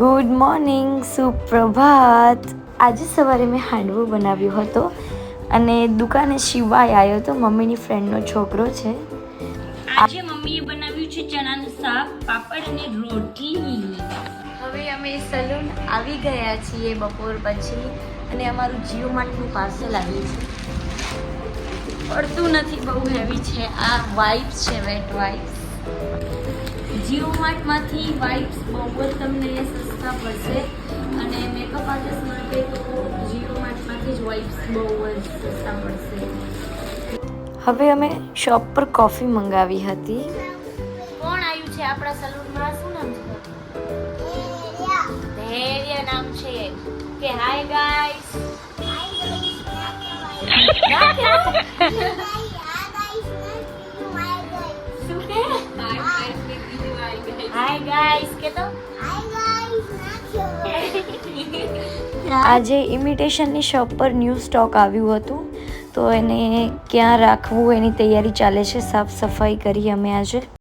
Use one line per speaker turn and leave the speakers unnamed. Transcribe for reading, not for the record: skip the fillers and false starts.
Good morning, સુપ્રભાત. આજે સવારે મેં હાંડવો બનાવ્યો હતો અને દુકાને શિવાય આવ્યો હતો, મમ્મીની ફ્રેન્ડનો છોકરો છે.
આજે મમ્મીએ બનાવ્યું છે ચણાનું શાક, પાપડ અને રોટલી.
હવે અમે સલૂન આવી ગયા છીએ બપોર પછી અને અમારું જીઓ માર્ટનું પાર્સલ આવ્યું છે. પડતું નથી, બહુ હેવી છે. આ વાઇપ્સ છે, વેટ વાઇપ્સ. જીઓ માર્ટમાંથી વાઇપ્સ બહુ જ તમને સસ્તા પડશે અને મેકઅપ આર્ટિસ્ટ માટે તો જીઓ માર્ટમાંથી જ વાઇપ્સ બહુ જ સસ્તા પડશે. હવે અમે શોપ પર કોફી મંગાવી હતી. કોણ આવ્યું છે આપણા સલૂનમાં? શું નામ છે? ધૈર્ય નામ છે. કે હાય ગાઈસ. હાય ગાઈસ કે તો આજે ઇમિટેશનની શોપ પર ન્યૂ સ્ટોક આવ્યું હતું, તો એને ક્યાં રાખવું એની તૈયારી ચાલે છે. સાફ સફાઈ કરી અમે આજે.